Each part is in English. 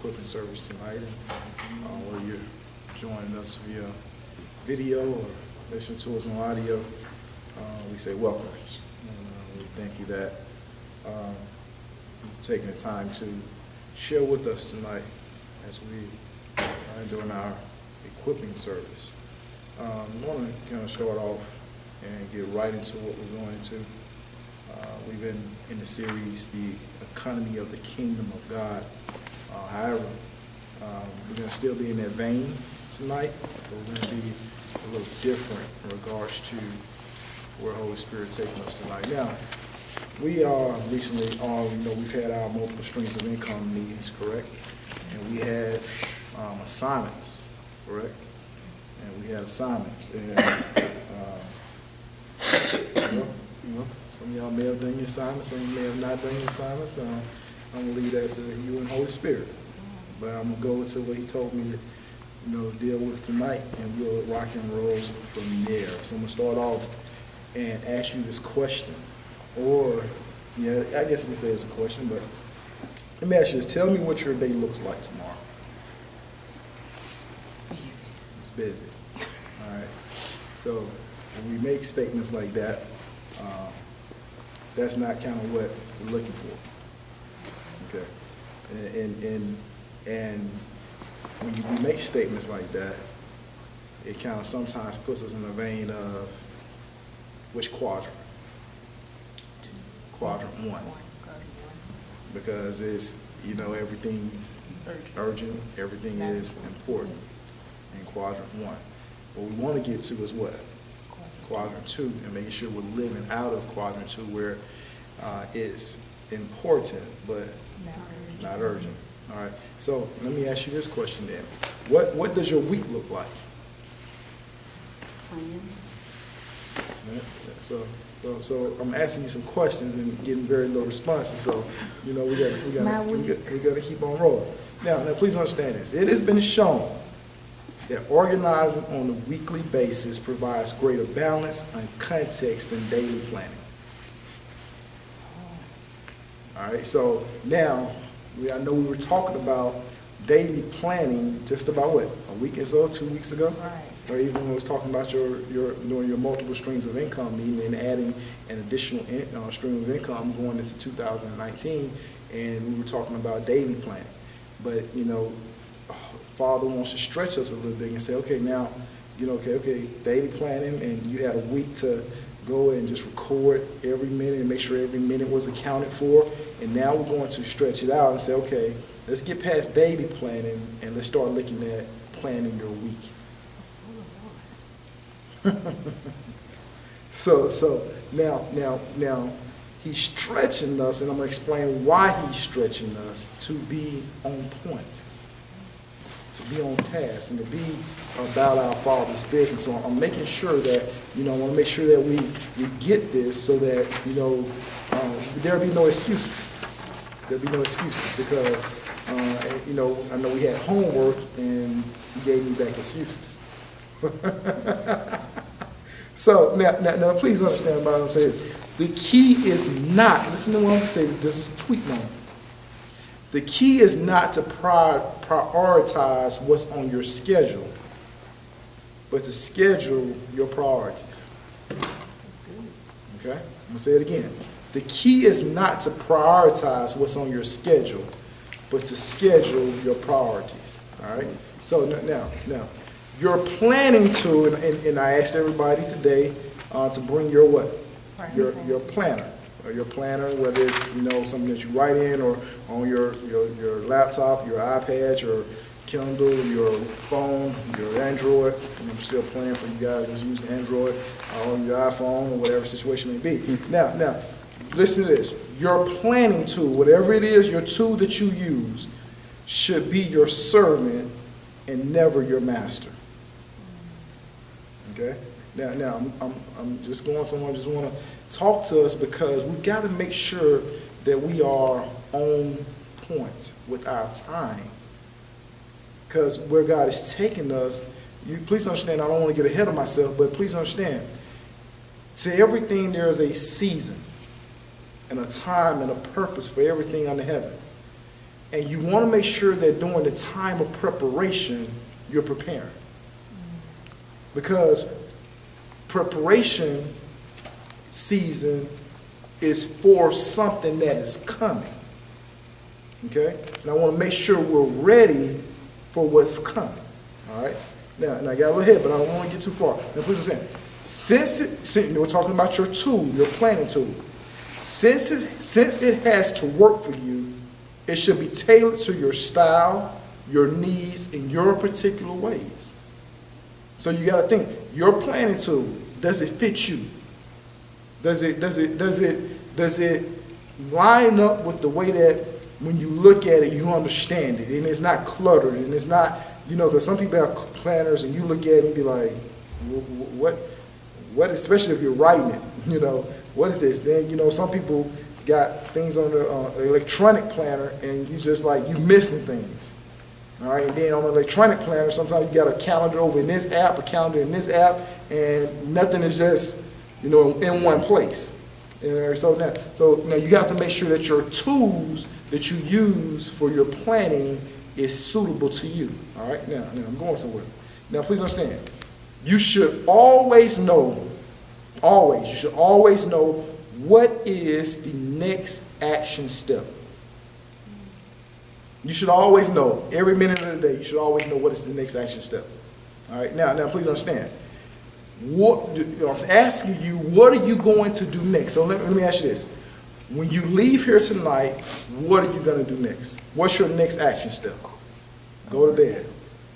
equipping service tonight. And whether you're joining us via video or listening to us on audio, we say welcome. And we thank you that you've taken the time to share with us tonight as we are doing our equipping service. I want to kind of start off and get right into what we're going into. We've been in the series, The Economy of the Kingdom of God. However, we're going to still be in that vein tonight, but we're going to be a little different in regards to where Holy Spirit taking us tonight. Now, we are recently, we've had our multiple streams of income meetings, correct? And we had assignments, correct? And we had assignments. And, some of y'all may have done your assignments, some of you may have not done your assignments. I'm going to leave that to you and Holy Spirit. But I'm going to go to what he told me to deal with tonight, and we'll rock and roll from there. So I'm going to start off and ask you this question. Or, I guess you can say it's a question, but let me ask you this. Tell me what your day looks like tomorrow. It's busy. All right. So when we make statements like that, that's not kind of what we're looking for. Okay. And when we make statements like that, it kind of sometimes puts us in the vein of which quadrant? Quadrant 1. Because it's, everything's urgent, everything is important in quadrant 1. What we want to get to is what? Quadrant 2, and making sure we're living out of quadrant 2 where it's important but not urgent. All right. So let me ask you this question then. What does your week look like? So I'm asking you some questions and getting very low responses. So we gotta keep on rolling. Now please understand this. It has been shown that organizing on a weekly basis provides greater balance and context than daily planning. All right, so now, I know we were talking about daily planning just about a week or so, 2 weeks ago? Right. Or even when I was talking about doing your multiple streams of income, meaning and adding an additional stream of income going into 2019, and we were talking about daily planning. But, Father wants to stretch us a little bit and say, okay, now, daily planning, and you had a week to go and just record every minute and make sure every minute was accounted for. And now we're going to stretch it out and say, okay, let's get past daily planning and let's start looking at planning your week. So now he's stretching us, and I'm going to explain why he's stretching us to be on point, to be on task, and to be about our Father's business. So I'm making sure that, I want to make sure that we get this so that, there'll be no excuses. There'll be no excuses because, I know we had homework and he gave me back excuses. So now please understand what I'm saying. The key is not, listen to what I'm saying, this is tweet moment. The key is not to prioritize what's on your schedule, but to schedule your priorities. Okay? I'm going to say it again. The key is not to prioritize what's on your schedule, but to schedule your priorities. All right? So now you're planning to, and I asked everybody today to bring your what? Your planner. Or your planner, whether it's something that you write in or on your laptop, your iPad, your Kindle, your phone, your Android. And I'm still planning for you guys that's using Android on your iPhone or whatever situation may be. Now, listen to this. Your planning tool, whatever it is, your tool that you use, should be your servant and never your master. Okay? Now I'm just going somewhere. I just want to talk to us because we've got to make sure that we are on point with our time. Because where God is taking us, please understand, I don't want to get ahead of myself, but please understand, to everything there is a season and a time and a purpose for everything under heaven. And you want to make sure that during the time of preparation, you're preparing. Because preparation season is for something that is coming. Okay? And I want to make sure we're ready for what's coming. All right? Now I got a little ahead, but I don't want to get too far. Now please understand. Since we're talking about your tool, your planning tool. Since it has to work for you, it should be tailored to your style, your needs, and your particular ways. So you got to think, your planning tool, does it fit you? Does it line up with the way that when you look at it, you understand it, and it's not cluttered, and it's not, because some people have planners, and you look at it and be like, what, especially if you're writing it, what is this? Then, some people got things on the electronic planner, and you just you missing things. All right, and then on the electronic planner, sometimes you got a calendar over in this app, a calendar in this app, and nothing is just, in one place. So now you got to make sure that your tools that you use for your planning is suitable to you. All right, now I'm going somewhere. Now please understand, you should always know what is the next action step. You should always know, every minute of the day, you should always know what is the next action step. All right, now please understand. I'm asking you, what are you going to do next? So let me ask you this. When you leave here tonight, what are you going to do next? What's your next action step? Go to bed.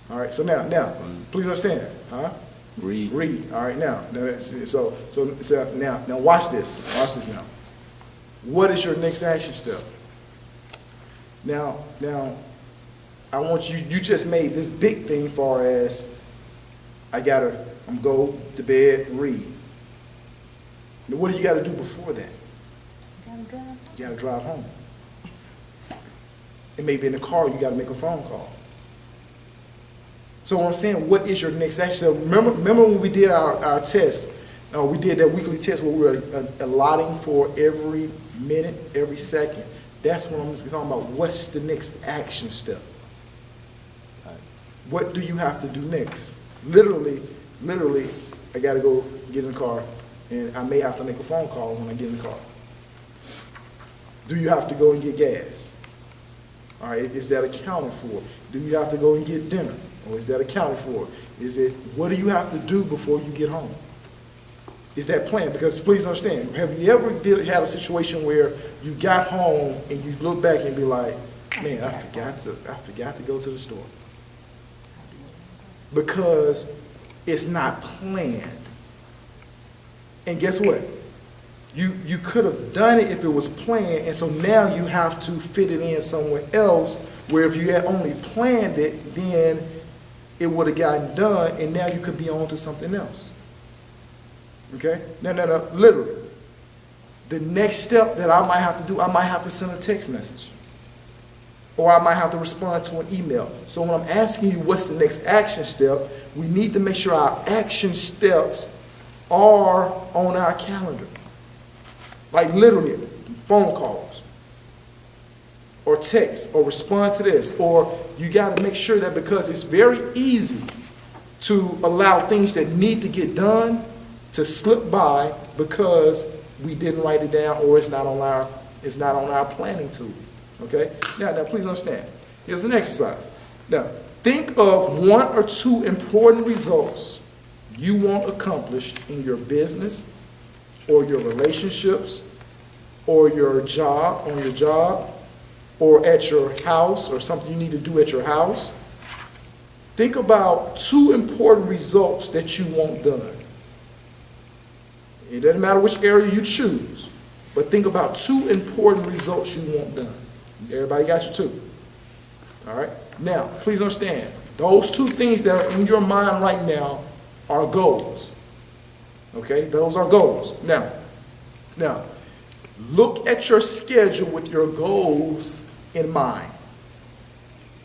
All right, so now, please understand. Read. All right, now watch this. Watch this now. What is your next action step? Now, I want you just made this big thing far as I'm go to bed, read. Now, what do you got to do before that? You got to drive home. And maybe in the car, you got to make a phone call. So I'm saying, what is your next action? So remember when we did our test, we did that weekly test where we were allotting for every minute, every second. That's what I'm talking about. What's the next action step? What do you have to do next? Literally, I got to go get in the car, and I may have to make a phone call when I get in the car. Do you have to go and get gas? All right, is that accounted for? Do you have to go and get dinner? Or is that accounted for? What do you have to do before you get home? Is that planned? Because please understand, have you ever had a situation where you got home and you look back and be like, man, I forgot to go to the store? Because it's not planned. And guess what? You could have done it if it was planned, and so now you have to fit it in somewhere else, where if you had only planned it, then it would have gotten done, and now you could be on to something else. Okay? No, literally. The next step that I might have to do, I might have to send a text message. Or I might have to respond to an email. So when I'm asking you what's the next action step, we need to make sure our action steps are on our calendar. Like literally, phone calls, or text, or respond to this, or you got to make sure that, because it's very easy to allow things that need to get done to slip by because we didn't write it down, or it's not on our planning tool. Okay? Now please understand. Here's an exercise. Now, think of 1 or 2 important results you want accomplished in your business, or your relationships, or your job, or at your house, or something you need to do at your house. Think about 2 important results that you want done. It doesn't matter which area you choose, but think about 2 important results you want done. Everybody got your 2? All right? Now, please understand, those 2 things that are in your mind right now are goals. Okay? Those are goals. Now, look at your schedule with your goals in mind.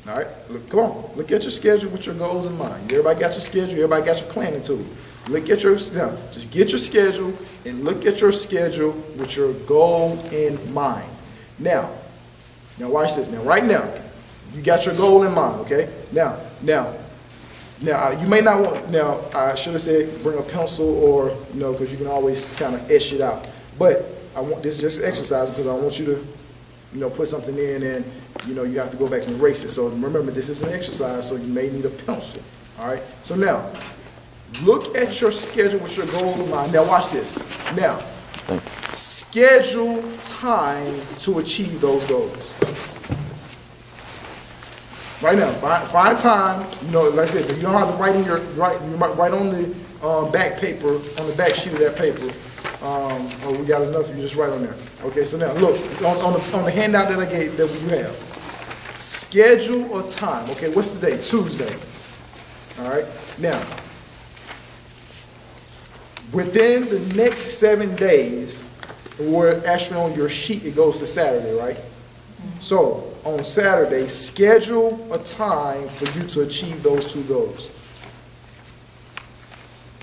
All right? Come on. Look at your schedule with your goals in mind. Everybody got your schedule. Everybody got your planning tool. Just get your schedule and look at your schedule with your goal in mind. Now, Now watch this. Now right now, you got your goal in mind, okay? Now, you may not want, now, I should have said bring a pencil or, because you can always kind of etch it out. But this is just an exercise because I want you to, put something in and, you have to go back and erase it. So remember, this is an exercise, so you may need a pencil, all right? So now, look at your schedule with your goal in mind. Now watch this. Now, schedule time to achieve those goals. Right now, find time. Like I said, you don't have to write in write on the back paper, on the back sheet of that paper. Or we got enough. You just write on there. Okay. So now look on the handout that I gave that you have. Schedule a time. Okay. What's the day? Tuesday. All right. Now, within the next 7 days, or actually on your sheet, it goes to Saturday, right? So on Saturday, schedule a time for you to achieve those 2 goals.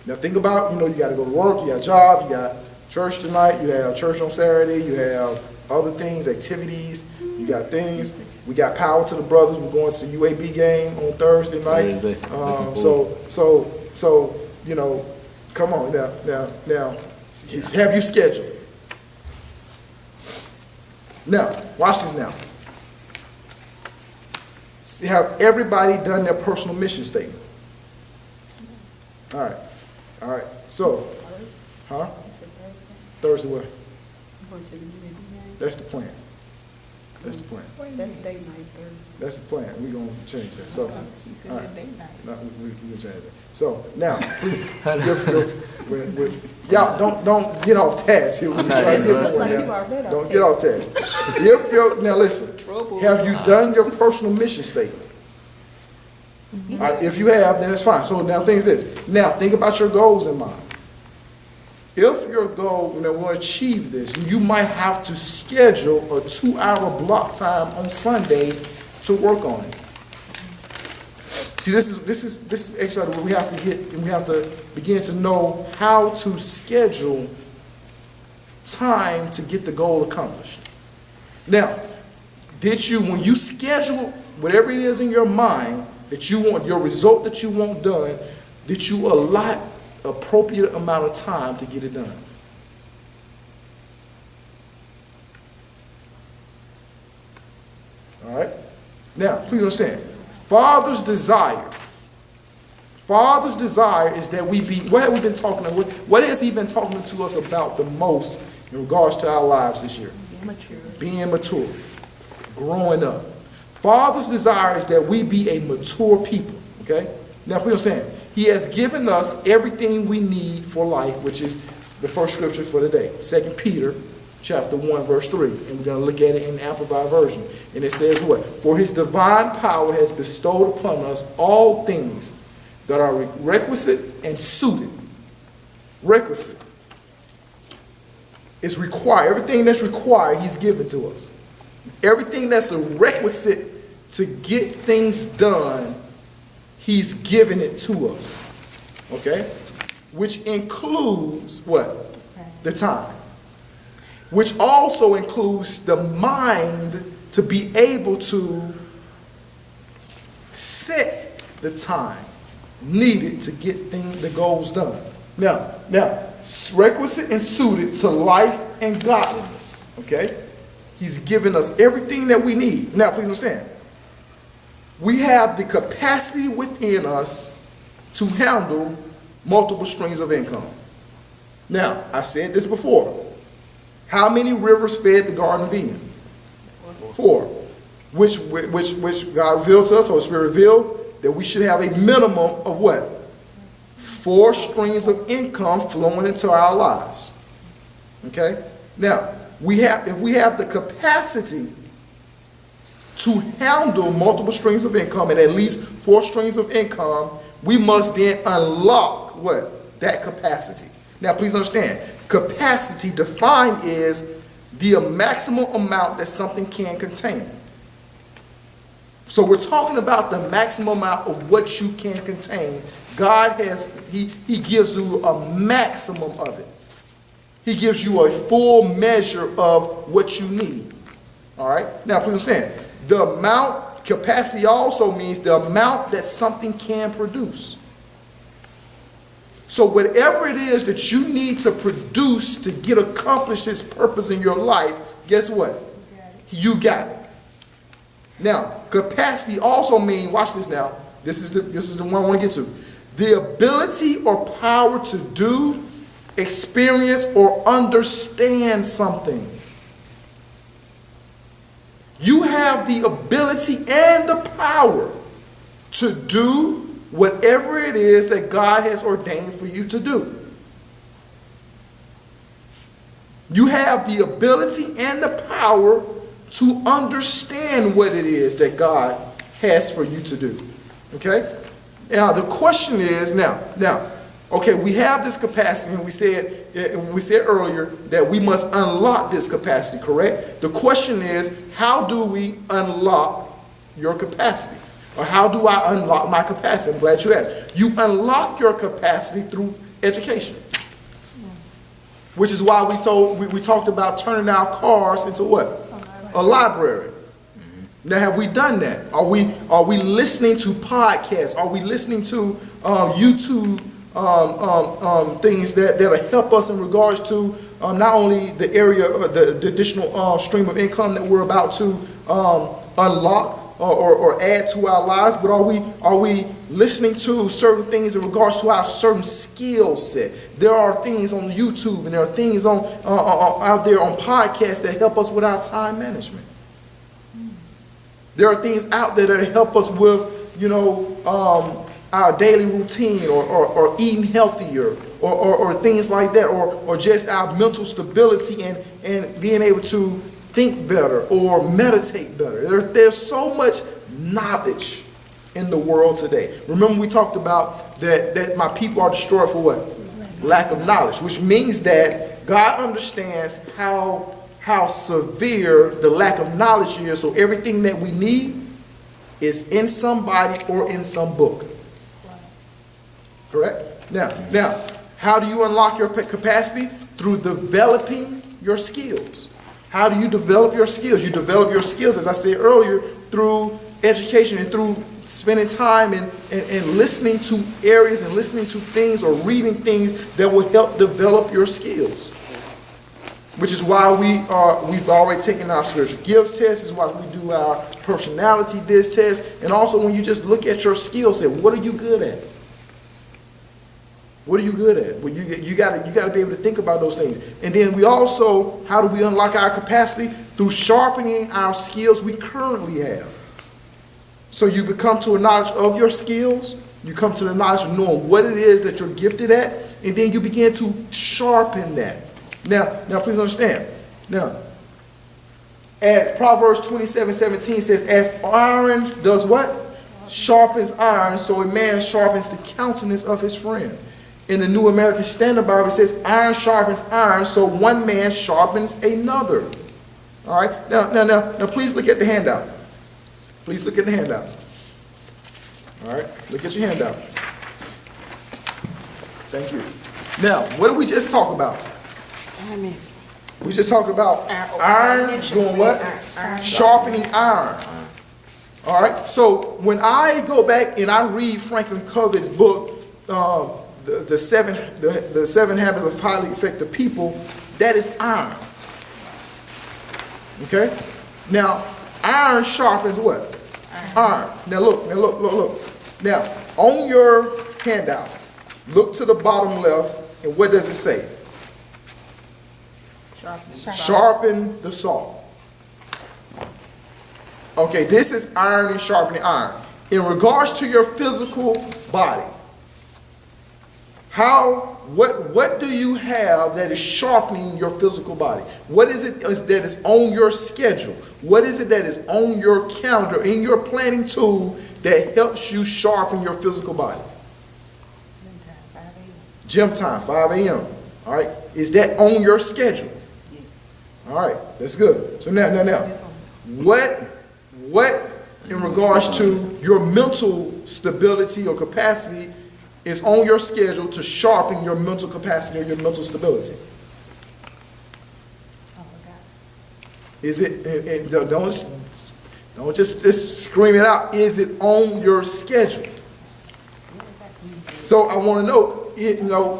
Now think about, you got to go to work, you got a job, you got church tonight, you have church on Saturday, you have other things, activities, you got things. We got Power to the Brothers. We're going to the UAB game on Thursday night. So come on now, have you scheduled? Now, watch this now. Have everybody done their personal mission statement? All right. So, Thursday what? That's the plan. That's the plan. That's day night Thursday. That's the plan. We're going to change that. So, all right. No, we're going to change that. So, now, please, y'all don't get off task here. We're trying to get somewhere now. Don't get off task. Now listen, have you done your personal mission statement? All right, if you have, then it's fine. So now things this. Now think about your goals in mind. If your goal, want to achieve this, you might have to schedule a 2-hour block time on Sunday to work on it. See, this is exercise where we have to get, and we have to begin to know how to schedule time to get the goal accomplished. Now, when you schedule whatever it is in your mind that you want, your result that you want done, did you allot appropriate amount of time to get it done? All right? Now, please understand, Father's desire is that we be, what have we been talking about? What has he been talking to us about the most in regards to our lives this year? Being mature, growing up. Father's desire is that we be a mature people, okay? Now, please understand, he has given us everything we need for life, which is the first scripture for today, 2 Peter chapter 1, verse 3. And we're going to look at it in the Amplified Version. And it says what? For his divine power has bestowed upon us all things that are requisite and suited. Requisite. It's required. Everything that's required, he's given to us. Everything that's a requisite to get things done, he's given it to us. Okay? Which includes what? The time. Which also includes the mind to be able to set the time needed to get the goals done. Now, requisite and suited to life and godliness. Okay? He's given us everything that we need. Now, please understand. We have the capacity within us to handle multiple streams of income. Now, I've said this before. How many rivers fed the Garden of Eden? 4. Which God reveals to us, Holy Spirit revealed, that we should have a minimum of what? 4 streams of income flowing into our lives. Okay? Now, if we have the capacity to handle multiple streams of income and at least 4 streams of income, we must then unlock what? That capacity. Now, please understand, capacity defined is the maximum amount that something can contain. So we're talking about the maximum amount of what you can contain. God he gives you a maximum of it. He gives you a full measure of what you need. All right? Now, please understand, the amount, capacity also means the amount that something can produce. So whatever it is that you need to produce to get accomplished this purpose in your life, guess what? You got it. Now, capacity also means, watch this now, this is the one I want to get to. The ability or power to do, experience, or understand something. You have the ability and the power to do whatever it is that God has ordained for you to do. You have the ability and the power to understand what it is that God has for you to do. Okay? Now, the question is, okay, we have this capacity, and we said earlier that we must unlock this capacity, correct? The question is, how do we unlock your capacity? Or how do I unlock my capacity? I'm glad you asked. You unlock your capacity through education. Which is why we talked about turning our cars into what? A library. Now, have we done that? Are we listening to podcasts? Are we listening to YouTube things that'll help us in regards to not only the area, the additional stream of income that we're about to unlock or add to our lives, but are we listening to certain things in regards to our certain skill set? There are things on YouTube and there are things on out there on podcasts that help us with our time management. There are things out there that help us with, our daily routine or eating healthier or things like that, or just our mental stability and being able to think better or meditate better. There's so much knowledge in the world today. Remember we talked about that my people are destroyed for what? Lack of knowledge, which means that God understands how severe the lack of knowledge is, so everything that we need is in somebody or in some book. Correct? Now, how do you unlock your capacity? Through developing your skills. How do you develop your skills? You develop your skills, as I said earlier, through education and through spending time and listening to areas and listening to things or reading things that will help develop your skills. Which is why we've already taken our spiritual gifts test. This is why we do our personality disc test. And also when you just look at your skill set, what are you good at? What are you good at? Well, you got to be able to think about those things. And then we also, how do we unlock our capacity? Through sharpening our skills we currently have. So you become to a knowledge of your skills. You come to the knowledge of knowing what it is that you're gifted at. And then you begin to sharpen that. Now please understand. Now, as Proverbs 27:17 says, as iron does what? Sharpens iron, so a man sharpens the countenance of his friend. In the New American Standard Bible, it says, iron sharpens iron, so one man sharpens another. All right? Now, please look at the handout. Please look at the handout. All right? Look at your handout. Thank you. Now, what did we just talk about? We just talked about iron doing what? Sharpening iron. All right? So, when I go back and I read Franklin Covey's book, the seven habits of highly effective people, that is iron. Okay? Now, iron sharpens what? Iron. Now look. Now, on your handout, look to the bottom left, and what does it say? Sharpen the saw. Okay, this is iron and sharpening iron. In regards to your physical body, what do you have that is sharpening your physical body? What is it that is on your schedule? What is it that is on your calendar, in your planning tool that helps you sharpen your physical body? Gym time, 5 a.m. All right. Is that on your schedule? All right. That's good. So now, what in regards to your mental stability or capacity is on your schedule to sharpen your mental capacity or your mental stability? Is it, and don't just scream it out. Is it on your schedule? So I want to know,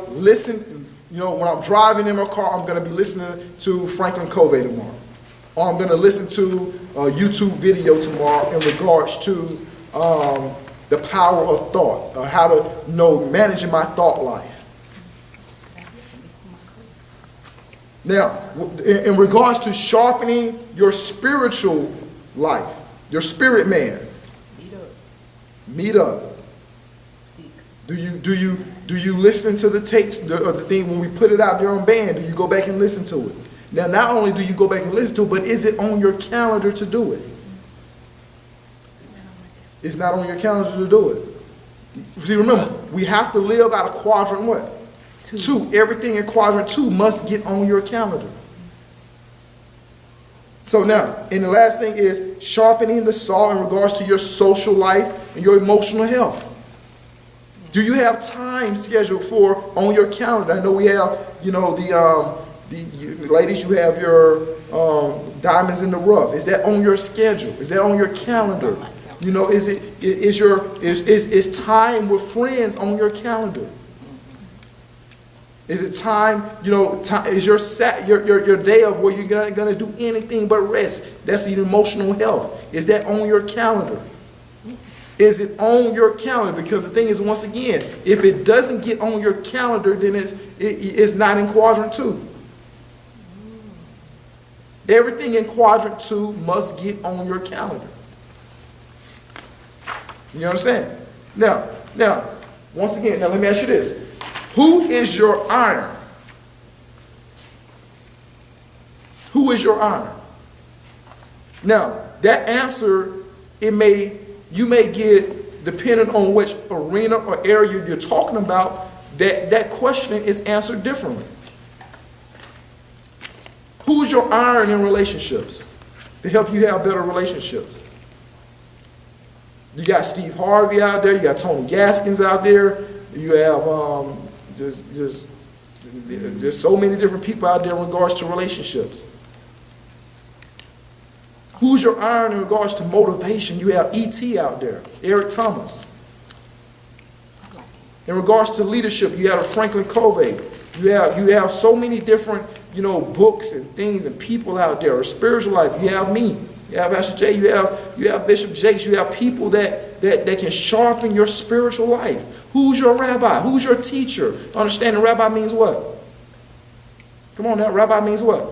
listen, when I'm driving in my car, I'm going to be listening to Franklin Covey tomorrow. Or I'm going to listen to a YouTube video tomorrow in regards to the power of thought, or how to managing my thought life. Now, in regards to sharpening your spiritual life, your spirit man, meet up. Do you listen to the tapes or the thing when we put it out there on band? Do you go back and listen to it? Now, not only do you go back and listen to it, but is it on your calendar to do it? It's not on your calendar to do it. See, remember, we have to live out of quadrant what? 2. Everything in quadrant 2 must get on your calendar. So now, and the last thing is sharpening the saw in regards to your social life and your emotional health. Do you have time scheduled for on your calendar? I know we have, the ladies, you have your diamonds in the rough. Is that on your schedule? Is that on your calendar? Is time with friends on your calendar? Is it time, is your day of where you're going to do anything but rest? That's the emotional health. Is that on your calendar? Is it on your calendar? Because the thing is, once again, if it doesn't get on your calendar, then it's not in quadrant 2. Everything in quadrant 2 must get on your calendar. You understand? Now, once again, let me ask you this. Who is your iron? Who is your iron? Now, that answer, you may get, depending on which arena or area you're talking about, that question is answered differently. Who's your iron in relationships to help you have better relationships? You got Steve Harvey out there. You got Tony Gaskins out there. You have there's so many different people out there in regards to relationships. Who's your iron in regards to motivation? You have E.T. out there, Eric Thomas. In regards to leadership, you have a Franklin Covey. You have so many different books and things and people out there. Or spiritual life, you have me. You have Pastor Jay. You have Bishop Jakes. You have people that can sharpen your spiritual life. Who's your rabbi? Who's your teacher? Understanding rabbi means what? Come on now, rabbi means what?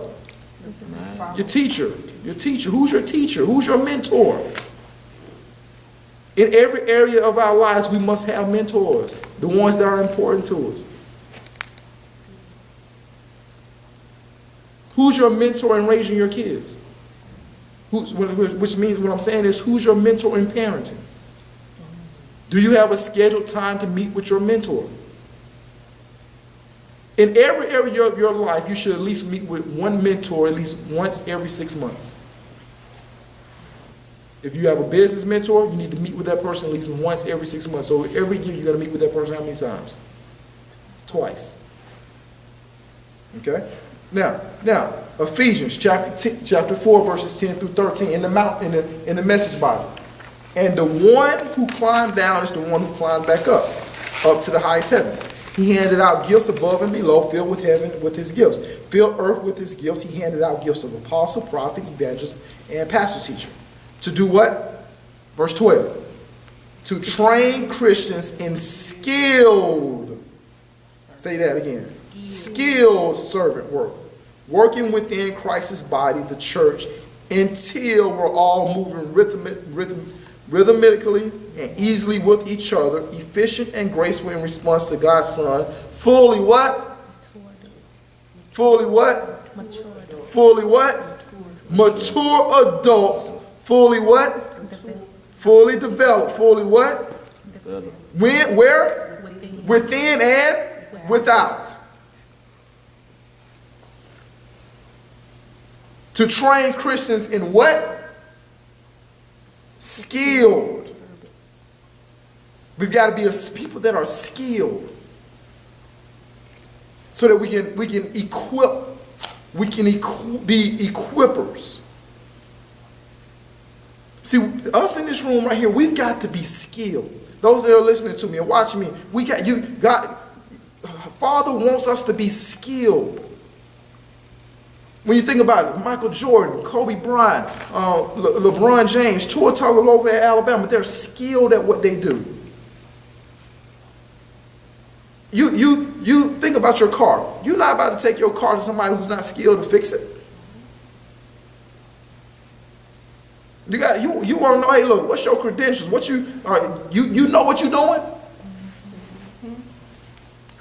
Your teacher. Your teacher. Who's your teacher? Who's your mentor? In every area of our lives, we must have mentors, the ones that are important to us. Who's your mentor in raising your kids? Which means, what I'm saying is, who's your mentor in parenting? Do you have a scheduled time to meet with your mentor? In every area of your life, you should at least meet with one mentor at least once every 6 months. If you have a business mentor, you need to meet with that person at least once every 6 months. So every year, you got to meet with that person how many times? Twice. Okay? Now, Ephesians chapter 4, verses 10 through 13 in the Message Bible. And the one who climbed down is the one who climbed back up to the highest heaven. He handed out gifts above and below, filled with heaven with his gifts. Filled earth with his gifts. He handed out gifts of apostle, prophet, evangelist, and pastor teacher. To do what? Verse 12. To train Christians in skilled, say that again, skilled servant work, working within Christ's body, the church, until we're all moving rhythmically and easily with each other, efficient and graceful in response to God's Son, fully what? Fully what? Fully what? Mature adults, fully what? Fully developed, fully what? When, where? Within and without. To train Christians in what? Skilled. We've got to be people that are skilled, so that we can equip. We can be equippers. See, us in this room right here, we've got to be skilled. Those that are listening to me and watching me, Father wants us to be skilled. When you think about it, Michael Jordan, Kobe Bryant, LeBron James, Tua Tagovailoa at Alabama, they're skilled at what they do. You think about your car. You're not about to take your car to somebody who's not skilled to fix it. You want to know, hey, look, what's your credentials? You know what you're doing?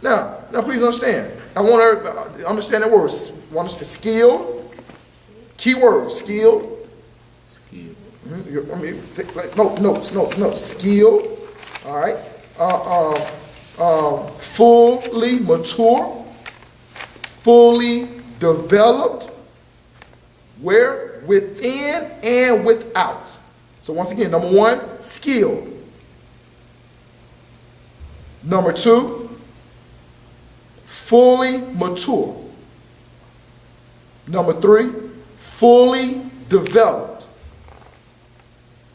Now, please understand. I want to understand that word. I want us to skilled. Key word, skilled. Notes. Skilled. All right. Fully mature. Fully developed. Where? Within and without. So once again, number one, skilled. Number two, fully mature. Number three, fully developed.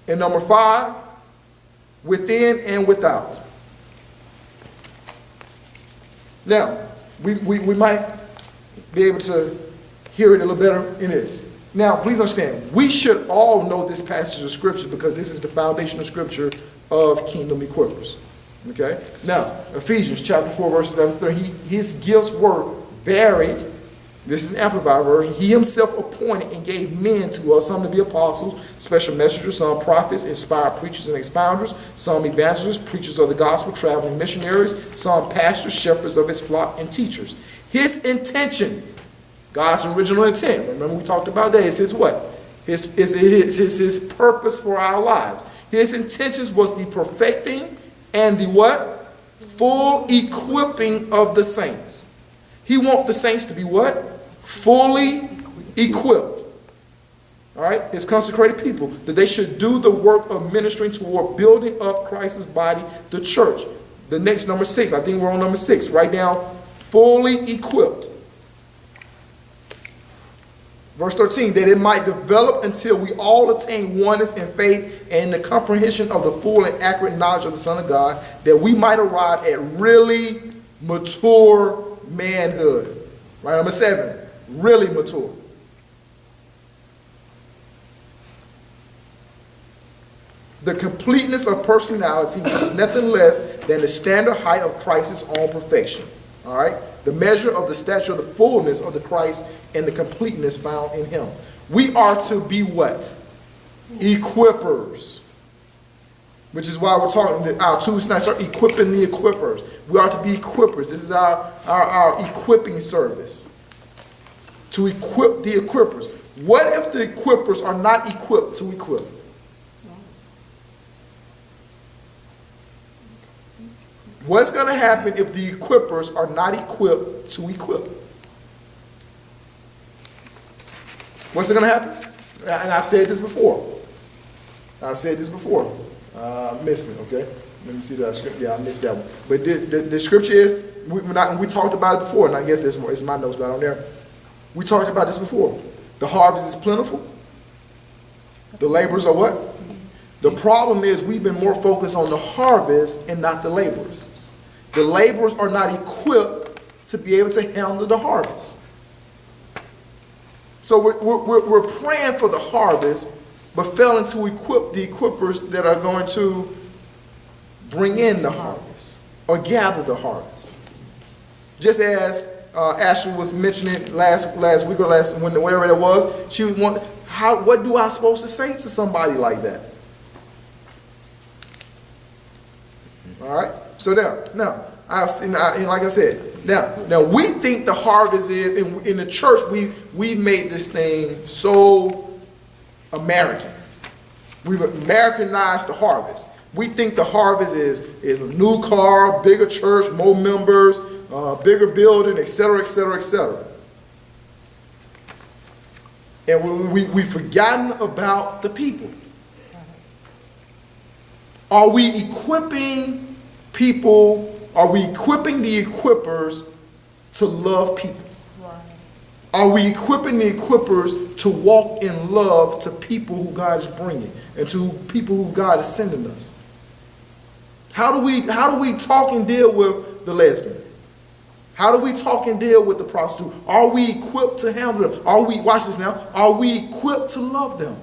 And number five, within and without. Now, we might be able to hear it a little better in this. Now, please understand, we should all know this passage of Scripture because this is the foundation of Scripture of Kingdom Equippers. Okay? Now, Ephesians chapter 4, verse 7, his gifts were varied. This is an amplified version. He himself appointed and gave men to us, some to be apostles, special messengers, some prophets, inspired preachers and expounders, some evangelists, preachers of the gospel, traveling missionaries, some pastors, shepherds of his flock, and teachers. His intention, God's original intent, remember we talked about that, it's his what? His purpose for our lives. His intentions was the perfecting and the what? Full equipping of the saints. He wants the saints to be what? Fully equipped. All right? His consecrated people, that they should do the work of ministering toward building up Christ's body, the church. The next, number 6, I think we're on number 6. Write down, fully equipped. Verse 13, that it might develop until we all attain oneness in faith and the comprehension of the full and accurate knowledge of the Son of God, that we might arrive at really mature manhood. Right, number 7, really mature. The completeness of personality, which is nothing less than the standard height of Christ's own perfection. All right? The measure of the stature of the fullness of the Christ and the completeness found in him. We are to be what? Equippers. Which is why we're talking, our Tuesday night, start equipping the equippers. We are to be equippers. This is our equipping service. To equip the equippers. What if the equippers are not equipped to equip? What's going to happen if the equippers are not equipped to equip? What's going to happen? And I've said this before. Missing, okay? Let me see that scripture. Yeah, I missed that one. But the scripture is, we talked about it before, and I guess this is my notes about on there. We talked about this before. The harvest is plentiful. The laborers are what? The problem is we've been more focused on the harvest and not the laborers. The laborers are not equipped to be able to handle the harvest. So we're praying for the harvest, but failing to equip the equippers that are going to bring in the harvest or gather the harvest. Just as Ashley was mentioning last week or whatever it was, she wanted, what do I supposed to say to somebody like that? All right. So now I've seen, like I said, now we think the harvest is in the church. We've made this thing so American. We've Americanized the harvest. We think the harvest is a new car, bigger church, more members, bigger building, etc., etc., etc. And we've forgotten about the people. Are we equipping people? Are we equipping the equippers to love people? Are we equipping the equippers to walk in love to people who God is bringing and to people who God is sending us? How do we talk and deal with the lesbian? How do we talk and deal with the prostitute? Are we equipped to handle them? Are we, watch this now, are we equipped to love them?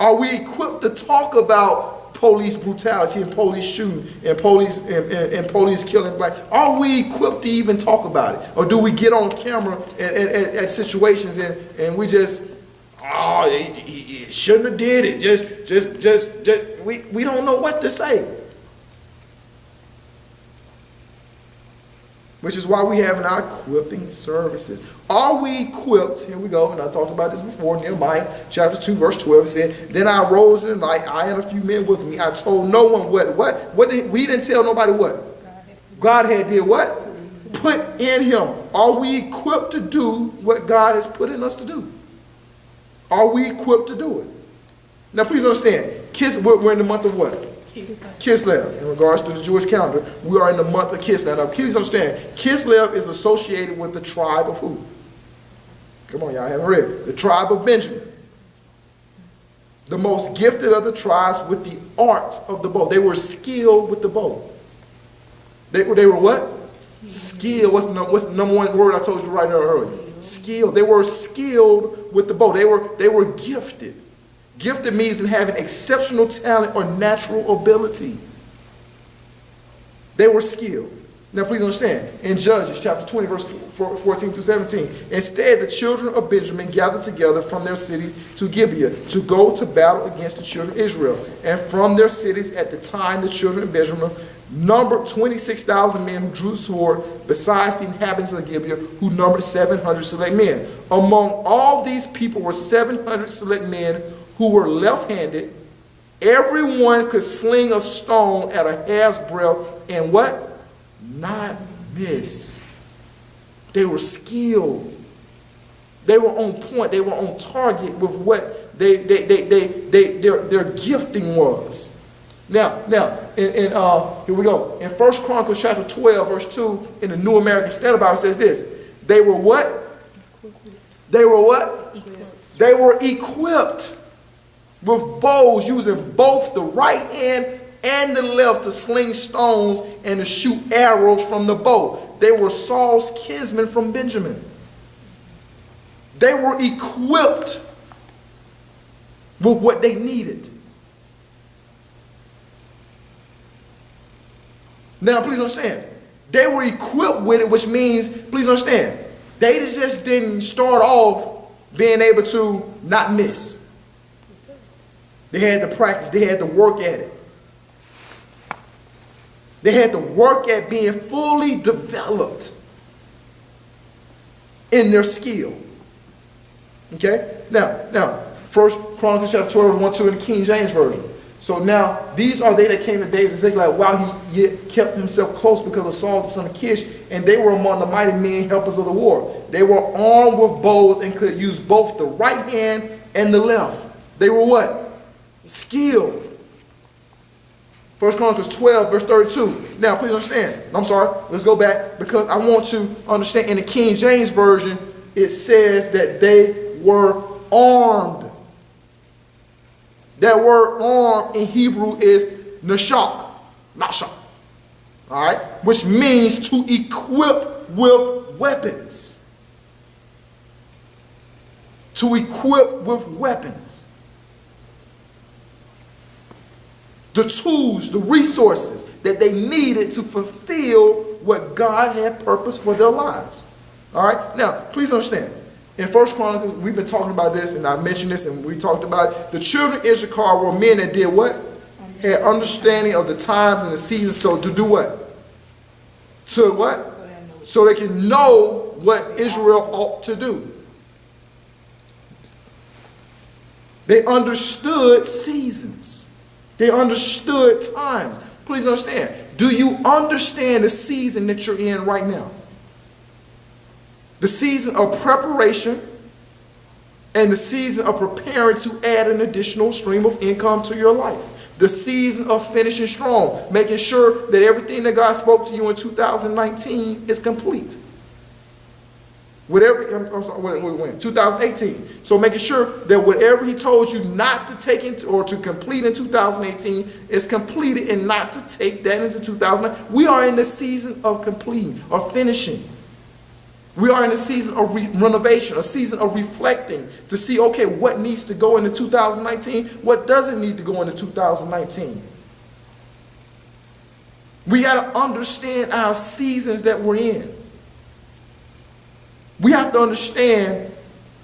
Are we equipped to talk about police brutality and police shooting and police killing black? Are we equipped to even talk about it? Or do we get on camera at situations and we just, oh, he shouldn't have did it. Just we don't know what to say. Which is why we have in our equipping services. Are we equipped? Here we go, and I talked about this before. Nehemiah chapter 2, verse 12 said, "Then I rose in the night, I and a few men with me. I told no one we didn't tell nobody what? God had did what? Put in him. Are we equipped to do what God has put in us to do? Are we equipped to do it? Now please understand, we're in the month of what? Kislev. In regards to the Jewish calendar, we are in the month of Kislev. Now, please understand, Kislev is associated with the tribe of who? Come on, y'all haven't read it. The tribe of Benjamin. The most gifted of the tribes with the art of the bow. They were skilled with the bow. They were what? Skilled. What's the number one word I told you right there earlier? Skilled. They were skilled with the bow. They were gifted. Gifted means in having exceptional talent or natural ability. They were skilled. Now please understand, in Judges chapter 20, verse 14 through 17, instead the children of Benjamin gathered together from their cities to Gibeah to go to battle against the children of Israel. And from their cities at the time the children of Benjamin numbered 26,000 men who drew the sword, besides the inhabitants of Gibeah, who numbered 700 select men. Among all these people were 700 select men who were left-handed. Everyone could sling a stone at a hair's breadth and what? Not miss. They were skilled. They were on point. They were on target with what their gifting was. Now, here we go. In 1 Chronicles chapter 12, verse 2, in the New American Standard Bible says this. They were what? They were what? They were equipped with bows, using both the right hand and the left to sling stones and to shoot arrows from the bow. They were Saul's kinsmen from Benjamin. They were equipped with what they needed. Now, please understand, they were equipped with it, which means, please understand, they just didn't start off being able to not miss. They had to practice. They had to work at it. They had to work at being fully developed in their skill. Okay? Now, 1 Chronicles chapter 12, 1, 2 in the King James Version. So now, these are they that came to David and Ziklag while he yet kept himself close because of Saul the son of Kish, and they were among the mighty men, helpers of the war. They were armed with bows and could use both the right hand and the left. They were what? Skilled. 1 Chronicles 12, verse 32. Now, please understand. I'm sorry. Let's go back because I want to understand. In the King James Version, it says that they were armed. That word armed in Hebrew is nashak. Nashak. All right? Which means to equip with weapons. To equip with weapons. The tools, the resources that they needed to fulfill what God had purposed for their lives. All right? Now, please understand. In 1 Chronicles, we've been talking about this, and I mentioned this, and we talked about it. The children of Issachar were men that did what? Had understanding of the times and the seasons. So to do what? To what? So they can know what Israel ought to do. They understood seasons. They understood times. Please understand. Do you understand the season that you're in right now? The season of preparation and the season of preparing to add an additional stream of income to your life. The season of finishing strong, making sure that everything that God spoke to you in 2019 is complete. Whatever, I'm sorry, when? 2018. So making sure that whatever he told you not to take into or to complete in 2018 is completed, and not to take that into 2019. We are in the season of completing or finishing. We are in a season of renovation, a season of reflecting to see, okay, what needs to go into 2019, what doesn't need to go into 2019. We got to understand our seasons that we're in. We have to understand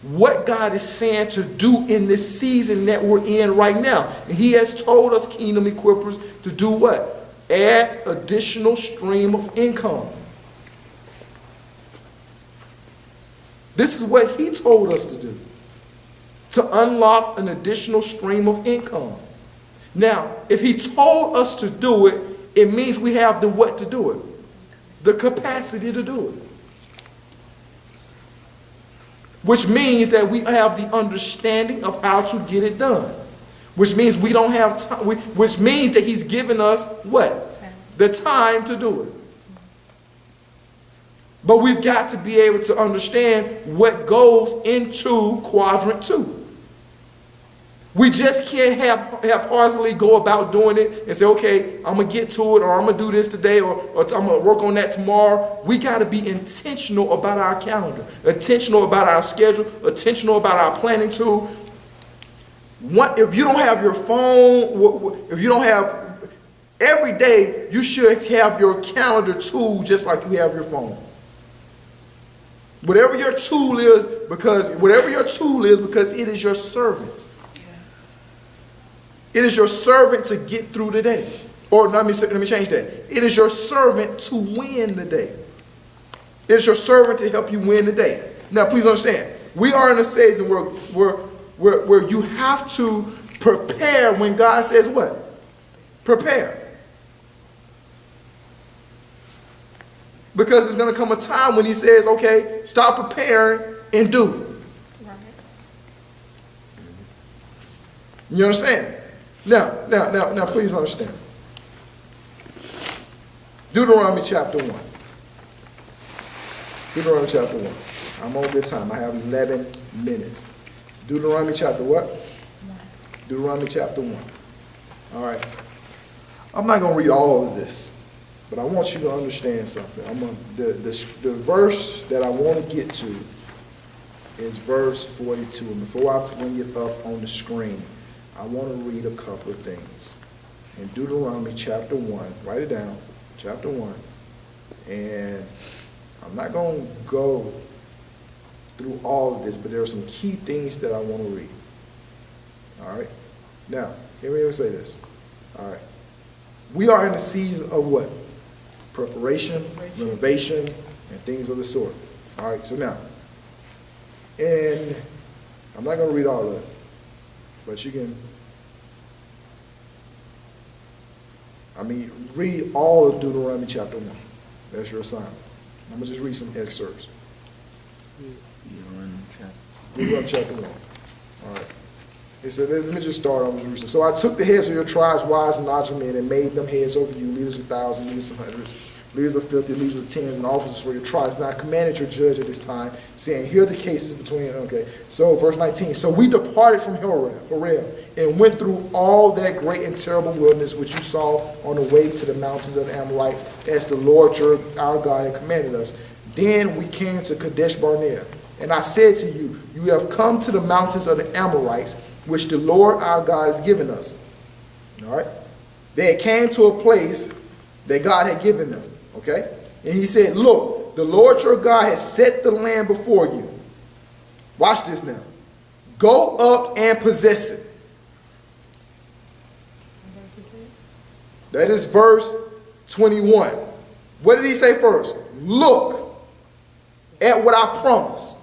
what God is saying to do in this season that we're in right now. And he has told us, kingdom equippers, to do what? Add additional stream of income. This is what he told us to do, to unlock an additional stream of income. Now, if he told us to do it, it means we have the what to do it, the capacity to do it. Which means that we have the understanding of how to get it done. Which means we don't have time, which means that he's given us what? The time to do it. But we've got to be able to understand what goes into quadrant 2. We just can't haphazardly go about doing it and say, okay, I'm going to get to it, or I'm going to do this today, or I'm going to work on that tomorrow. We got to be intentional about our calendar, intentional about our schedule, intentional about our planning tool. If you don't have your phone, if you don't have, every day you should have your calendar tool just like you have your phone. Whatever your tool is, because it is your servant. It is your servant to get through the day. Or let me change that. It is your servant to win the day. It is your servant to help you win the day. Now, please understand, we are in a season where you have to prepare when God says what? Prepare. Because there's going to come a time when he says, okay, stop preparing and do. Right. You understand? Now, please understand. Deuteronomy chapter 1. Deuteronomy chapter 1. I'm on good time. I have 11 minutes. Deuteronomy chapter what? 1. Deuteronomy chapter 1. All right. I'm not going to read all of this, but I want you to understand something. The verse that I want to get to is verse 42. And before I bring it up on the screen, I want to read a couple of things. In Deuteronomy chapter 1, write it down, chapter 1. And I'm not going to go through all of this, but there are some key things that I want to read. All right? Now, hear me say this. All right. We are in a season of what? Preparation, renovation, and things of the sort. All right, so now, and I'm not going to read all of it, but you can, read all of Deuteronomy chapter 1. That's your assignment. I'm going to just read some excerpts. Deuteronomy chapter 1. All right. It said, let me just start on Jerusalem. So I took the heads of your tribes, wise and knowledgeable men, and made them heads over you, leaders of thousands, leaders of hundreds, leaders of 50, leaders of tens, and officers for your tribes. And I commanded your judge at this time, saying, hear the cases between, okay. So verse 19, so we departed from Horeb, and went through all that great and terrible wilderness which you saw on the way to the mountains of the Amorites, as the Lord our God had commanded us. Then we came to Kadesh Barnea, and I said to you, you have come to the mountains of the Amorites, which the Lord our God has given us. All right? They came to a place that God had given them. Okay? And he said, look, the Lord your God has set the land before you. Watch this now. Go up and possess it. That is verse 21. What did he say first? Look at what I promised.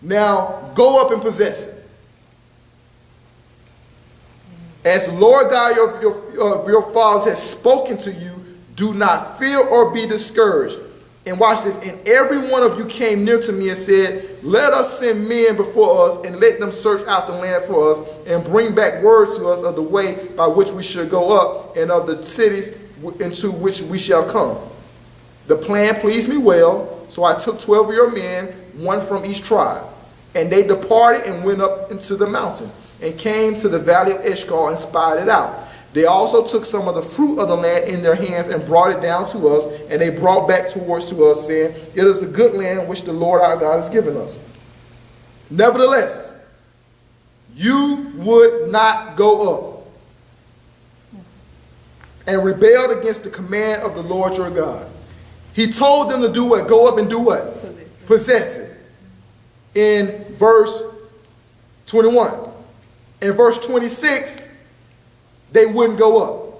Now go up and possess it. As the Lord God your fathers has spoken to you, do not fear or be discouraged. And watch this. And every one of you came near to me and said, let us send men before us and let them search out the land for us and bring back words to us of the way by which we should go up and of the cities into which we shall come. The plan pleased me well, so I took 12 of your men, one from each tribe. And they departed and went up into the mountain and came to the valley of Eshcol and spied it out. They also took some of the fruit of the land in their hands and brought it down to us, and they brought back towards to us, saying, it is a good land which the Lord our God has given us. Nevertheless, you would not go up and rebelled against the command of the Lord your God. He told them to do what? Go up and do what? Possess it. In verse 21. In verse 26, they wouldn't go up.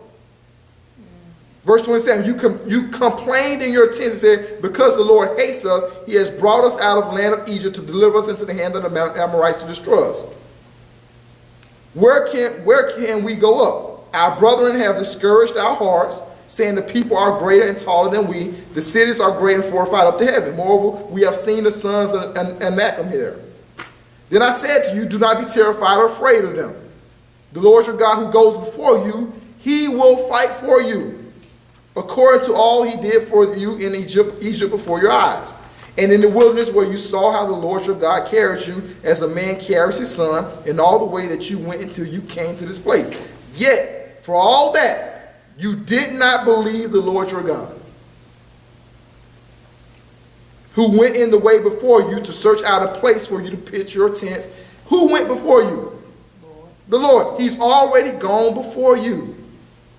Verse 27, you complained in your tents and said, because the Lord hates us, he has brought us out of the land of Egypt to deliver us into the hand of the Amorites to destroy us. Where can we go up? Our brethren have discouraged our hearts, saying the people are greater and taller than we. The cities are great and fortified up to heaven. Moreover, we have seen the sons of Anakim here. Then I said to you, do not be terrified or afraid of them. The Lord your God who goes before you, he will fight for you, according to all he did for you in Egypt before your eyes. And in the wilderness where you saw how the Lord your God carried you as a man carries his son, in all the way that you went until you came to this place. Yet, for all that, you did not believe the Lord your God, who went in the way before you to search out a place for you to pitch your tents. Who went before you? The Lord. He's already gone before you.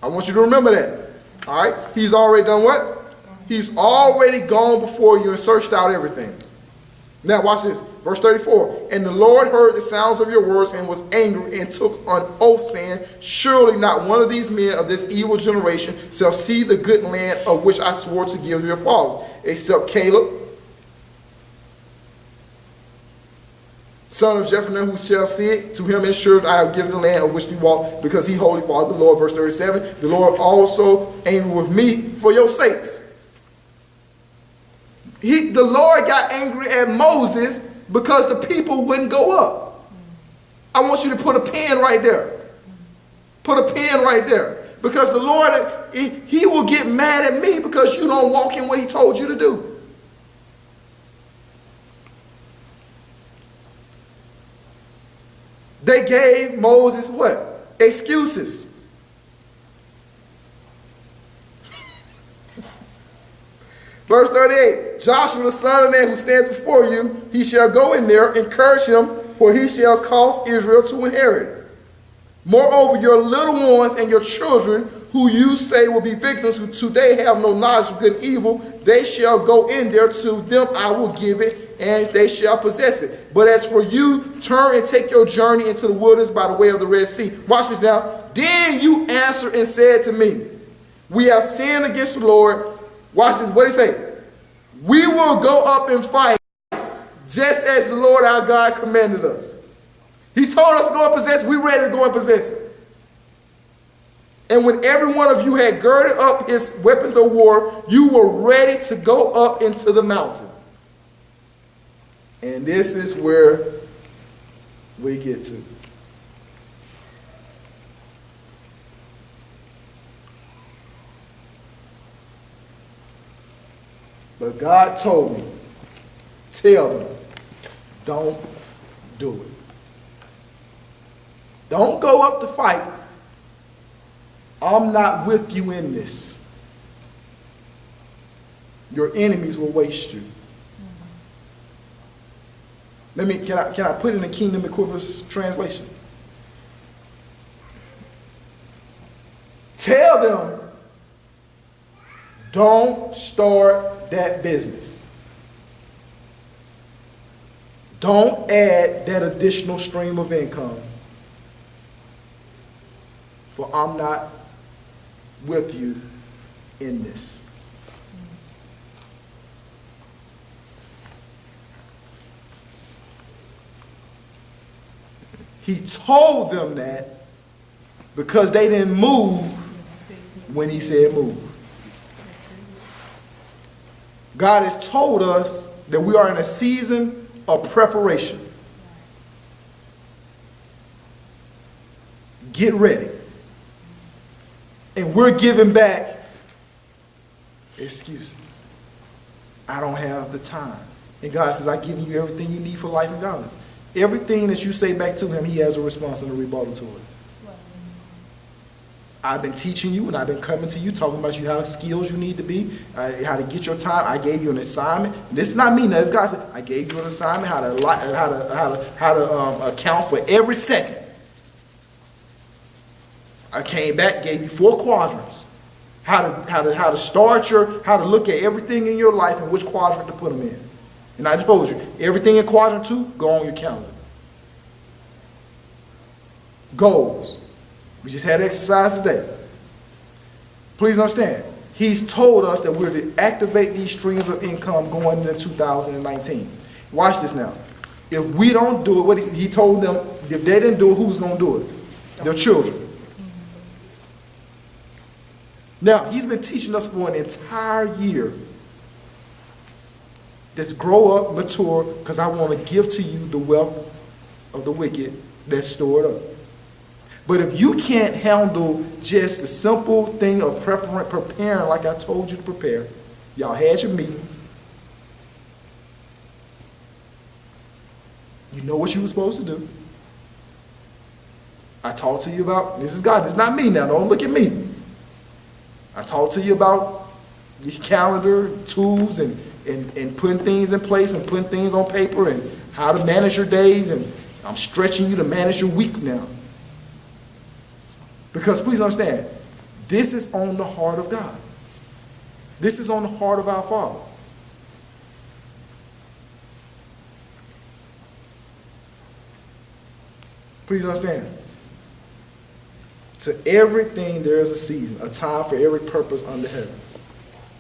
I want you to remember that. All right? He's already done what? He's already gone before you and searched out everything. Now watch this. Verse 34. And the Lord heard the sounds of your words and was angry and took an oath, saying, surely not one of these men of this evil generation shall see the good land of which I swore to give to your fathers, except Caleb, son of Jephunneh, who shall see it. To him assured I have given the land of which you walk, because he wholly followed the Lord. Verse 37, the Lord also angry with me for your sakes. The Lord got angry at Moses because the people wouldn't go up. I want you to put a pin right there. Put a pin right there. Because the Lord, he will get mad at me because you don't walk in what he told you to do. They gave Moses what? Excuses. Verse 38, Joshua the son of Nun who stands before you, he shall go in there, encourage him, for he shall cause Israel to inherit. Moreover, your little ones and your children, who you say will be victims, who today have no knowledge of good and evil, they shall go in there. To them I will give it, and they shall possess it. But as for you, turn and take your journey into the wilderness by the way of the Red Sea. Watch this now. Then you answered and said to me, we have sinned against the Lord. Watch this. What did he say? We will go up and fight, just as the Lord our God commanded us. He told us to go and possess. We ready to go and possess it. And when every one of you had girded up his weapons of war, you were ready to go up into the mountain. And this is where we get to. But God told me, tell them, don't do it. Don't go up to fight. I'm not with you in this. Your enemies will waste you. Can I put it in the Kingdom Equippers translation? Tell them, don't start that business. Don't add that additional stream of income. For I'm not with you in this. He told them that because they didn't move when he said move. God has told us that we are in a season of preparation. Get ready. And we're giving back excuses. I don't have the time. And God says, I've given you everything you need for life and godliness. Everything that you say back to him, he has a response and a rebuttal to it. I've been teaching you and I've been coming to you, talking about you how skills you need to be, how to get your time. I gave you an assignment. This is not me. Now, this God said, I gave you an assignment, how to account for every second. I came back, gave you 4 quadrants. How to look at everything in your life and which quadrant to put them in. And I told you, everything in quadrant 2, go on your calendar. Goals. We just had exercise today. Please understand, he's told us that we're to activate these streams of income going into 2019. Watch this now. If we don't do it, what he told them, if they didn't do it, who's going to do it? Their children. Now, he's been teaching us for an entire year that grow up, mature, because I want to give to you the wealth of the wicked that's stored up. But if you can't handle just the simple thing of preparing like I told you to prepare, y'all had your meetings, you know what you were supposed to do. I talked to you about, this is God, this is not me now, don't look at me. I talked to you about your calendar, tools, and putting things in place and putting things on paper and how to manage your days, and I'm stretching you to manage your week now. Because please understand, this is on the heart of God. This is on the heart of our Father. Please understand. To everything there is a season, a time for every purpose under heaven.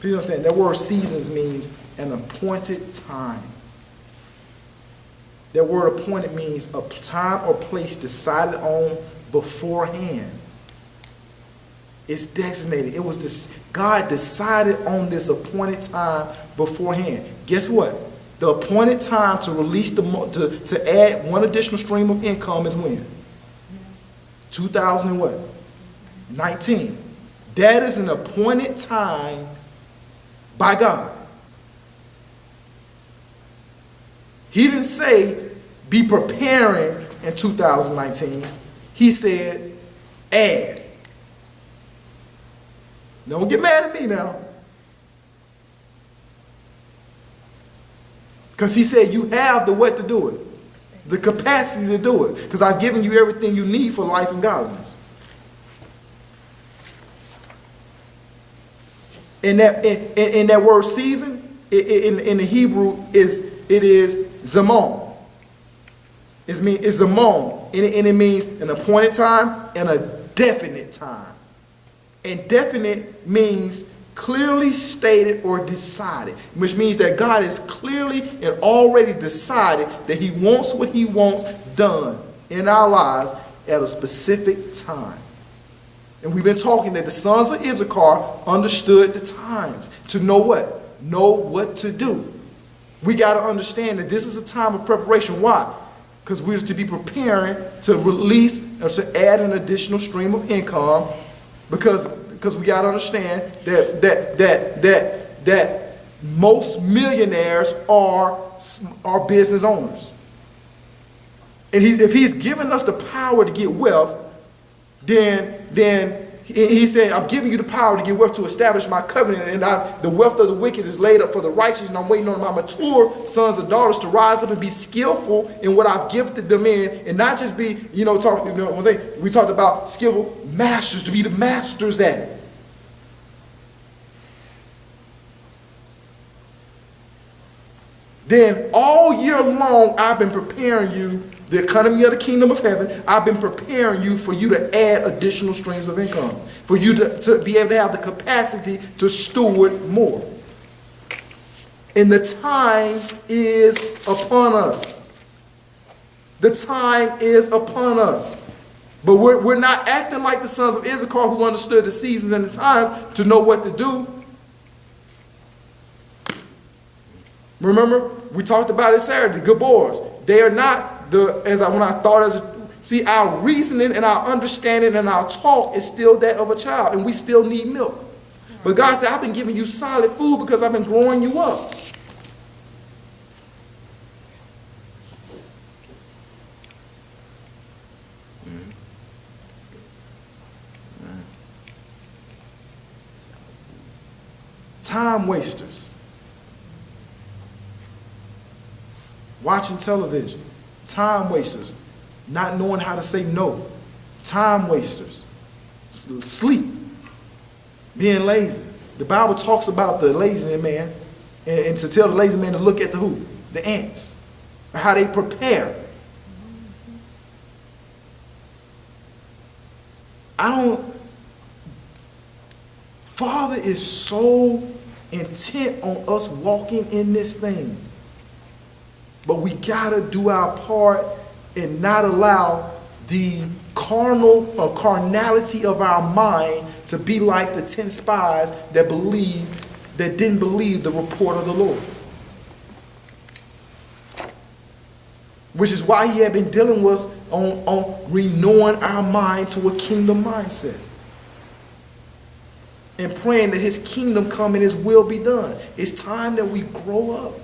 Please understand, that word seasons means an appointed time. That word appointed means a time or place decided on beforehand. It's designated. It was this, God decided on this appointed time beforehand. Guess what? The appointed time to release to add one additional stream of income is when? 2019. That is an appointed time by God. He didn't say be preparing in 2019. He said add. Don't get mad at me now. Because he said you have the what to do it. The capacity to do it. Because I've given you everything you need for life and godliness. In that word season, in the Hebrew, it is zaman. It's zaman. And it means an appointed time and a definite time. And definite means clearly stated or decided, which means that God has clearly and already decided that he wants what he wants done in our lives at a specific time. And we've been talking that the sons of Issachar understood the times to know what? Know what to do. We got to understand that this is a time of preparation. Why? Because we're to be preparing to release or to add an additional stream of income. Because we got to understand that most millionaires are business owners. And if he's given us the power to get wealth, then he said, I'm giving you the power to get wealth to establish my covenant, and the wealth of the wicked is laid up for the righteous, and I'm waiting on my mature sons and daughters to rise up and be skillful in what I've gifted them in, and not just be, we talked about skillful masters, to be the masters at it. Then all year long, I've been preparing you, the economy of the kingdom of heaven, I've been preparing you for you to add additional streams of income, for you to be able to have the capacity to steward more. And the time is upon us. The time is upon us. But we're not acting like the sons of Issachar who understood the seasons and the times to know what to do. Remember, we talked about it Saturday, Gabors. They are not see, our reasoning and our understanding and our talk is still that of a child, and we still need milk. But God said, I've been giving you solid food because I've been growing you up. Time wasters. Watching television. Time wasters. Not knowing how to say no. Time wasters. Sleep. Being lazy. The Bible talks about the lazy man, and to tell the lazy man to look at the who? The ants. Or how they prepare. Father is so intent on us walking in this thing. But we gotta do our part and not allow the carnality of our mind to be like the 10 spies that didn't believe the report of the Lord. Which is why he had been dealing with us on renewing our mind to a kingdom mindset. And praying that his kingdom come and his will be done. It's time that we grow up,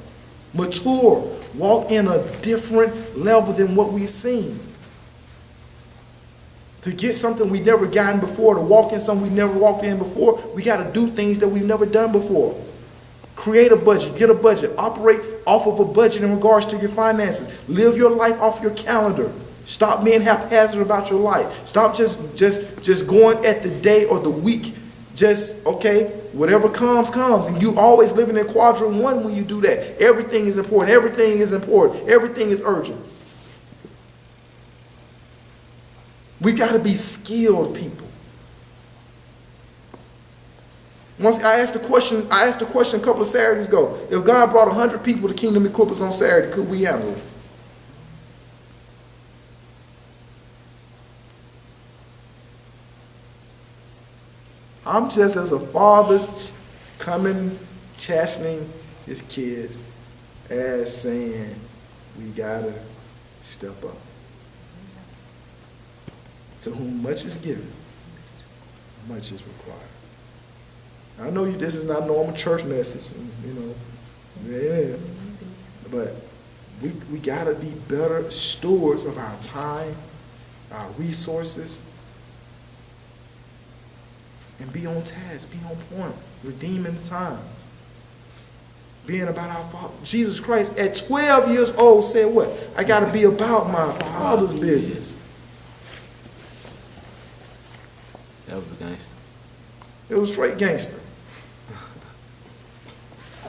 mature, walk in a different level than what we've seen. To get something we've never gotten before, to walk in something we've never walked in before, we got to do things that we've never done before. Create a budget, get a budget, operate off of a budget in regards to your finances. Live your life off your calendar. Stop being haphazard about your life. Stop just going at the day or the week. Just, okay, whatever comes, comes. And you always living in quadrant 1 when you do that. Everything is important. Everything is important. Everything is urgent. We got to be skilled people. Once I asked the question a couple of Saturdays ago. If God brought 100 people to Kingdom Equippers on Saturday, could we handle it? I'm just as a father coming, chastening his kids as saying we gotta step up. To whom much is given, much is required. I know this is not a normal church message, yeah, but we gotta be better stewards of our time, our resources, and be on task, be on point, redeeming the times. Being about our Father. Jesus Christ at 12 years old said what? I got to be about my Father's business. That was gangster. It was straight gangster.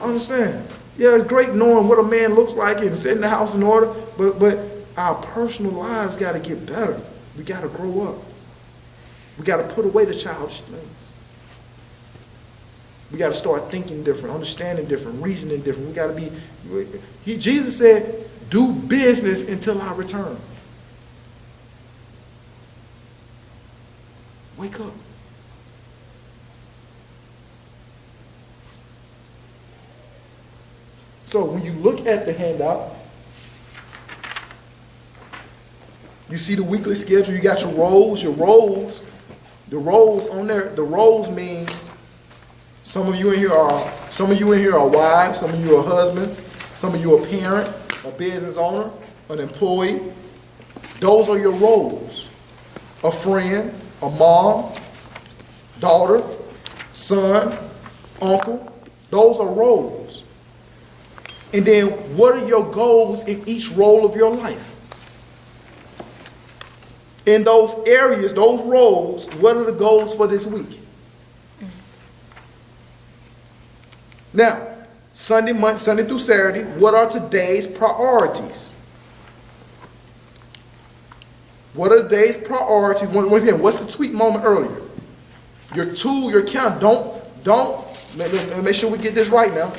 I understand. Yeah, it's great knowing what a man looks like and setting the house in order, but our personal lives got to get better. We got to grow up. We got to put away the childish things. We got to start thinking different, understanding different, reasoning different. We got to be, Jesus said, do business until I return. Wake up. So when you look at the handout, you see the weekly schedule, you got your roles, the roles on there, the roles mean some of you in here are wives, some of you are husband, some of you are parent, a business owner, an employee. Those are your roles. A friend, a mom, daughter, son, uncle. Those are roles. And then what are your goals in each role of your life? In those areas, those roles, what are the goals for this week? Now, Sunday through Saturday, what are today's priorities? What are today's priorities? Once again, what's the tweet moment earlier? Your tool, your count. Let make sure we get this right now.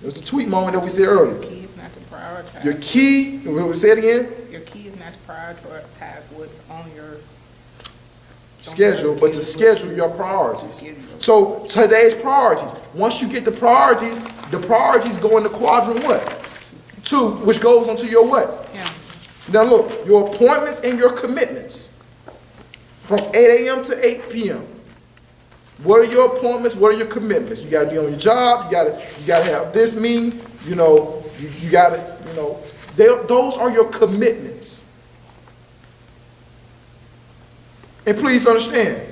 There's the tweet moment that we said earlier. Your key is not to prioritize. Your key, we say it again? Your key is not to prioritize what's on your schedule, but to schedule your priorities. So today's priorities. Once you get the priorities go into quadrant what? which goes into your what? Yeah. Now look, your appointments and your commitments from 8 a.m. to 8 p.m. What are your appointments? What are your commitments? You got to be on your job. You got to have this meeting. You know, you got to, you know, those are your commitments. And please understand,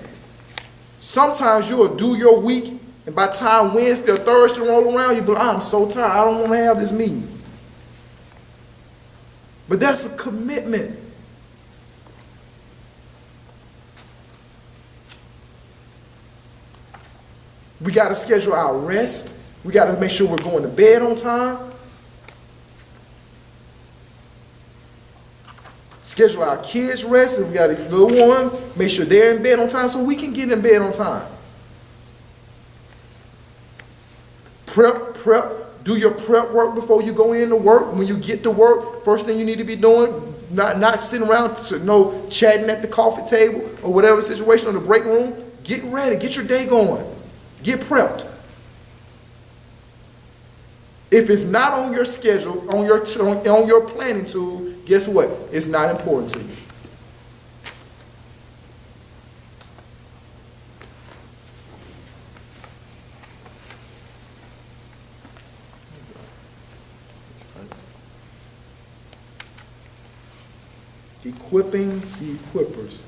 sometimes you'll do your week, and by the time Wednesday or Thursday roll around, you'll be like, I'm so tired. I don't want to have this meeting. But that's a commitment. We got to schedule our rest. We got to make sure we're going to bed on time. Schedule our kids' rest. If we got little ones, make sure they're in bed on time so we can get in bed on time. Prep. Do your prep work before you go into work. When you get to work, first thing you need to be doing, not sitting around chatting at the coffee table or whatever situation in the break room. Get ready. Get your day going. Get prepped. If it's not on your schedule, on your planning tool, guess what? It's not important to you. Equipping the equippers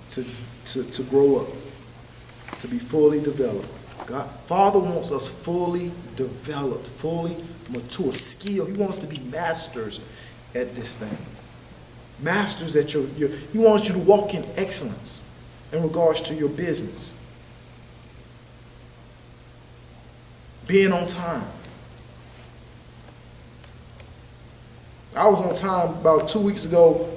to grow up, to be fully developed. God, Father wants us fully developed, fully mature, skilled. He wants us to be masters at this thing. Masters at He wants you to walk in excellence in regards to your business. Being on time. I was on time about 2 weeks ago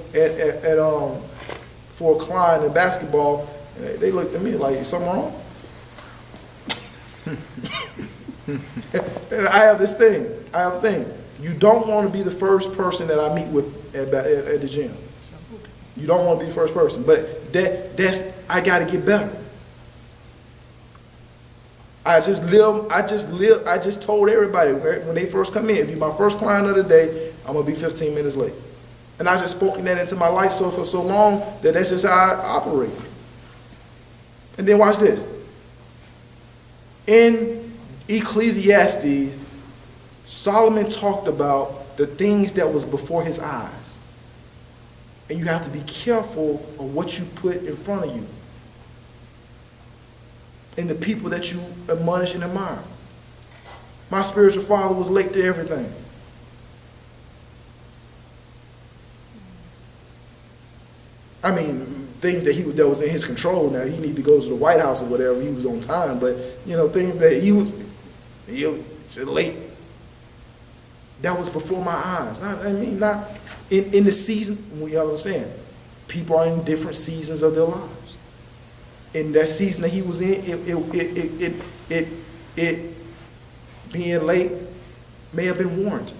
for a client in basketball, and they looked at me like, is something wrong? And I have this thing. You don't want to be the first person that I meet with at the gym. You don't want to be the first person. But I got to get better. I just told everybody when they first come in, if you're my first client of the day, I'm going to be 15 minutes late. And I just spoken that into my life for so long that's just how I operate. And then watch this. In Ecclesiastes, Solomon talked about the things that was before his eyes. And you have to be careful of what you put in front of you. And the people that you admonish and admire. My spiritual father was late to everything. I mean, things that was in his control. Now, he needed to go to the White House or whatever. He was on time. But, things that he was late. That was before my eyes. Not in the season. We understand. People are in different seasons of their lives. In that season that he was in, it being late may have been warranted.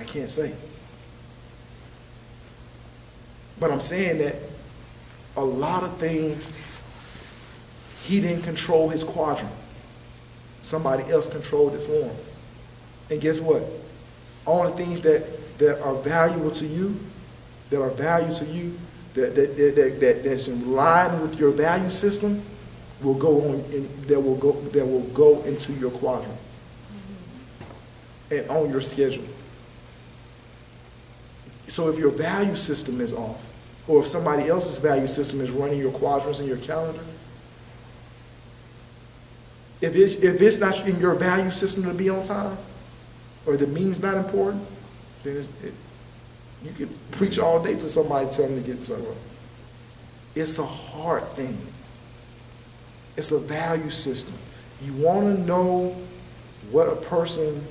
I can't say. But I'm saying that a lot of things, he didn't control his quadrant. Somebody else controlled it for him. And guess what? Only things that are valuable to you, that's in line with your value system, will go into your quadrant and on your schedule. So if your value system is off, or if somebody else's value system is running your quadrants and your calendar, if it's not in your value system to be on time, or the meeting's not important, then you could preach all day to somebody telling them to get somewhere. It's a hard thing. It's a value system. You want to know what a person,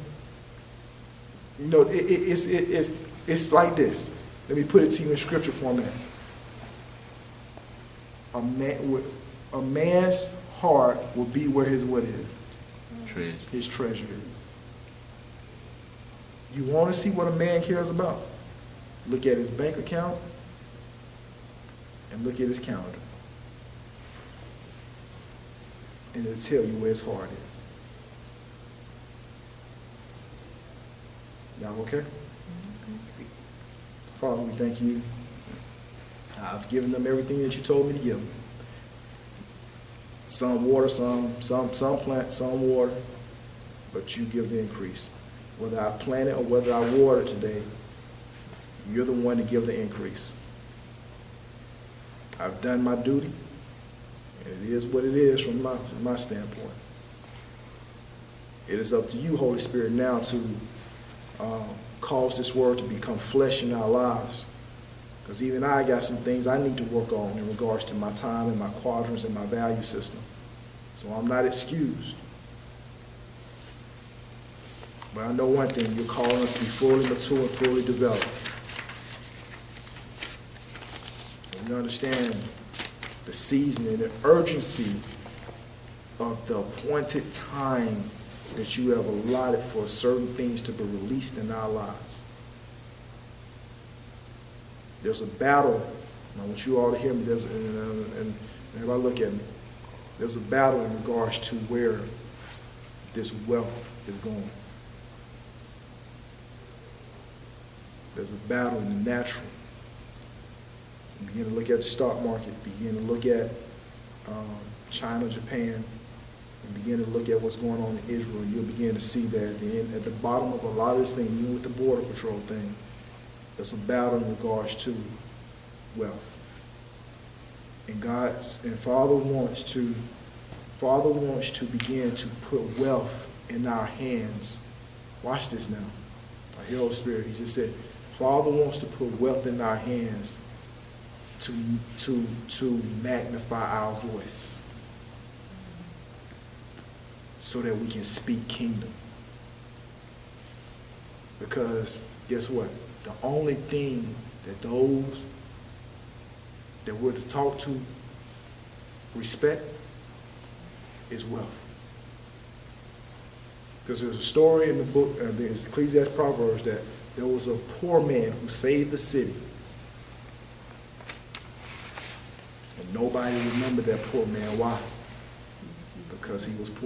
it's like this. Let me put it to you in scripture format. A man's heart will be where his what is? Treasure. His treasure is. You want to see what a man cares about? Look at his bank account and look at his calendar. And it'll tell you where his heart is. Y'all okay? Father, we thank you. I've given them everything that you told me to give them. Some water, some plant, some water, but you give the increase. Whether I plant it or whether I water it today, you're the one to give the increase. I've done my duty, and it is what it is from my standpoint. It is up to you, Holy Spirit, now to cause this word to become flesh in our lives. Because even I got some things I need to work on in regards to my time and my quadrants and my value system. So I'm not excused. But I know one thing, you're calling us to be fully mature and fully developed. And we understand the season and the urgency of the appointed time that you have allotted for certain things to be released in our lives. There's a battle. I want you all to hear me. And everybody look at me. There's a battle in regards to where this wealth is going. There's a battle in the natural. You begin to look at the stock market. Begin to look at China, Japan. And begin to look at what's going on in Israel. You'll begin to see that at the bottom of a lot of this thing, even with the border patrol thing, there's a battle in regards to wealth. And Father wants to begin to put wealth in our hands. Watch this now. I hear Holy Spirit. He just said, Father wants to put wealth in our hands to magnify our voice, so that we can speak kingdom. Because guess what? The only thing that those that we're to talk to respect is wealth. Because there's a story in the book, there's Ecclesiastes Proverbs, that there was a poor man who saved the city. And nobody remembered that poor man. Why? Because he was poor.